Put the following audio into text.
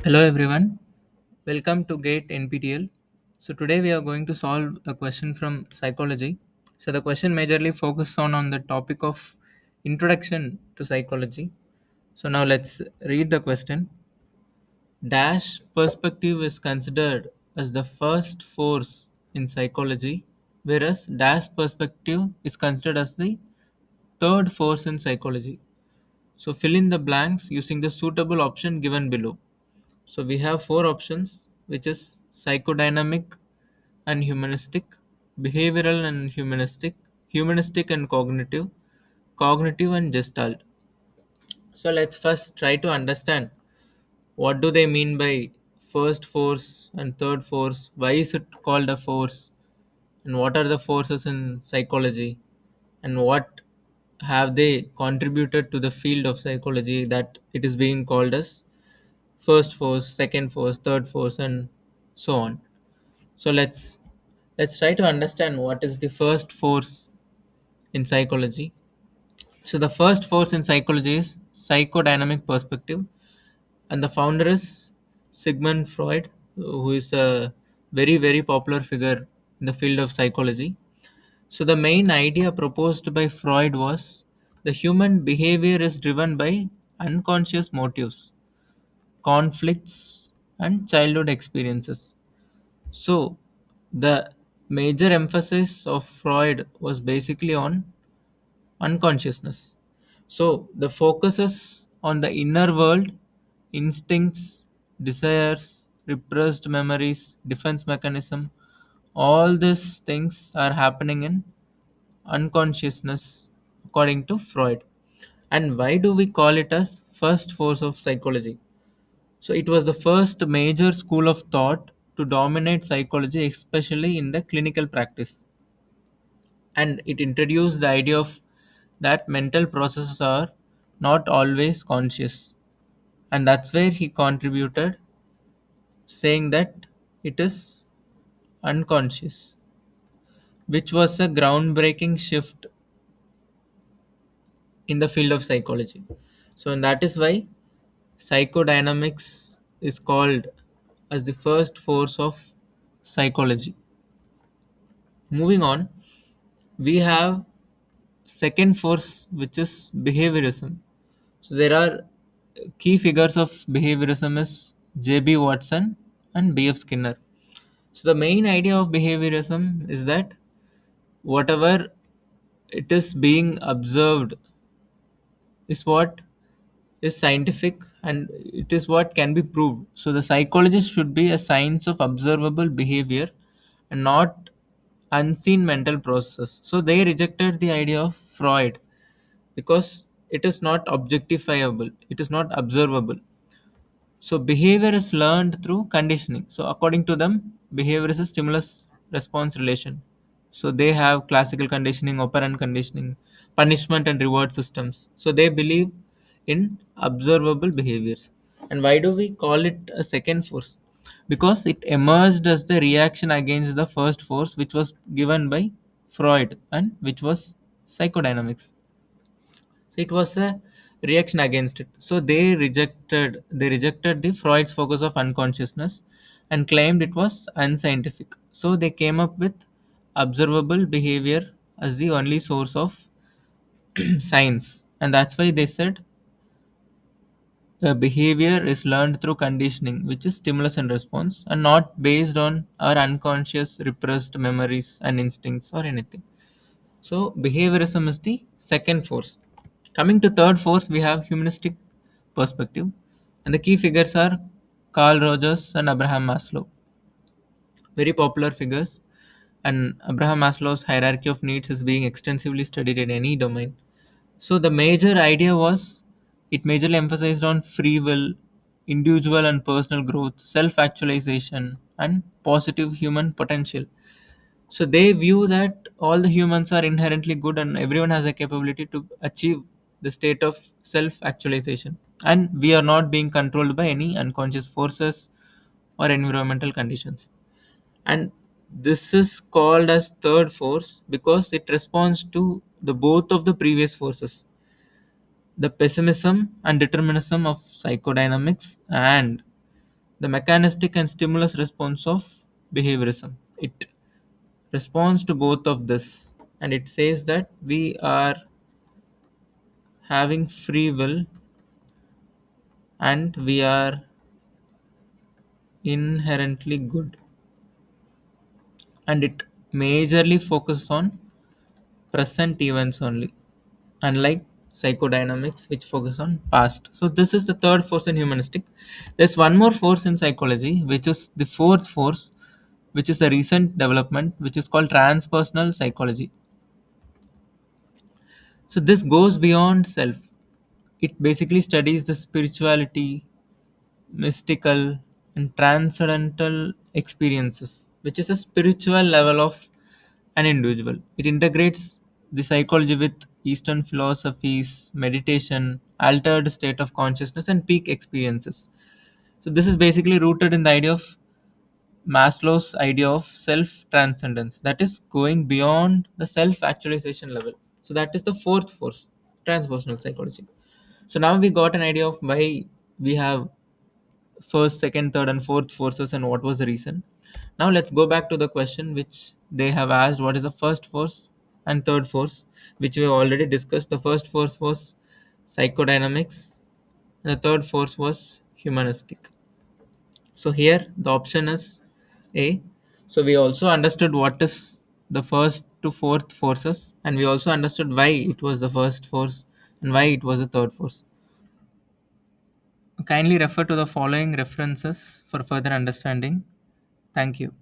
Hello everyone, welcome to GATE NPTL. So today we are going to solve a question from psychology. So the question majorly focuses on the topic of introduction to psychology. So now let's read the question. Dash perspective is considered as the first force in psychology, whereas dash perspective is considered as the third force in psychology. So fill in the blanks using the suitable option given below. So we have four options, which is psychodynamic and humanistic, behavioral and humanistic, humanistic and cognitive, cognitive and gestalt. So let's first try to understand what do they mean by first force and third force. Why is it called a force? And what are the forces in psychology? And what have they contributed to the field of psychology that it is being called as first force, second force, third force, and so on. So let's try to understand what is the first force in psychology. So the first force in psychology is psychodynamic perspective, and the founder is Sigmund Freud, who is a very popular figure in the field of psychology. So the main idea proposed by Freud was the human behavior is driven by unconscious motives, conflicts, and childhood experiences. So, the major emphasis of Freud was basically on unconsciousness. So, the focus is on the inner world, instincts, desires, repressed memories, defense mechanism. All these things are happening in unconsciousness, according to Freud. And why do we call it as first force of psychology? So it was the first major school of thought to dominate psychology, especially in the clinical practice. And it introduced the idea of that mental processes are not always conscious. And that's where he contributed, saying that it is unconscious, which was a groundbreaking shift in the field of psychology. So, and that is why psychodynamics is called as the first force of psychology. Moving on, we have second force, which is behaviorism. So there are key figures of behaviorism is J.B. Watson and B.F. Skinner. So the main idea of behaviorism is that whatever it is being observed is what is scientific and it is what can be proved. So the psychologist should be a science of observable behavior and not unseen mental processes. So they rejected the idea of Freud because it is not objectifiable, it is not observable. So behavior is learned through conditioning. So according to them, behavior is a stimulus response relation. So they have classical conditioning, operant conditioning, punishment and reward systems. So they believe in observable behaviors. And why do we call it a second force? Because it emerged as the reaction against the first force, which was given by Freud and which was psychodynamics. So it was a reaction against it. So they rejected the Freud's focus of unconsciousness and claimed it was unscientific. So they came up with observable behavior as the only source of science. And that's why they said behavior is learned through conditioning, which is stimulus and response, and not based on our unconscious repressed memories and instincts or anything. So behaviorism is the second force. Coming to third force, we have humanistic perspective, and the key figures are Carl Rogers and Abraham Maslow, very popular figures. And Abraham Maslow's hierarchy of needs is being extensively studied in any domain. So the major idea was it majorly emphasized on free will, individual and personal growth, self-actualization, and positive human potential. So they view that all the humans are inherently good and everyone has a capability to achieve the state of self actualization. And we are not being controlled by any unconscious forces or environmental conditions. And this is called as third force because it responds to the both of the previous forces, the pessimism and determinism of psychodynamics and the mechanistic and stimulus response of behaviorism. It responds to both of this, and it says that we are having free will and we are inherently good, and it majorly focuses on present events only, unlike psychodynamics which focus on past. So this is the third force in humanistic. There's one more force in psychology which is the fourth force, which is a recent development, which is called transpersonal psychology. So this goes beyond self. It basically studies the spirituality, mystical, and transcendental experiences, which is a spiritual level of an individual. It integrates the psychology with Eastern philosophies, meditation, altered state of consciousness, and peak experiences. So this is basically rooted in the idea of Maslow's idea of self transcendence, that is going beyond the self actualization level. So that is the fourth force, transpersonal psychology. So now we got an idea of why we have first, second, third, and fourth forces and what was the reason. Now let's go back to the question which they have asked: what is the first force and third force, which we have already discussed. The first force was psychodynamics, and the third force was humanistic. So here the option is A. So we also understood what is the first to fourth forces, and we also understood why it was the first force and why it was the third force. Kindly refer to the following references for further understanding. Thank you.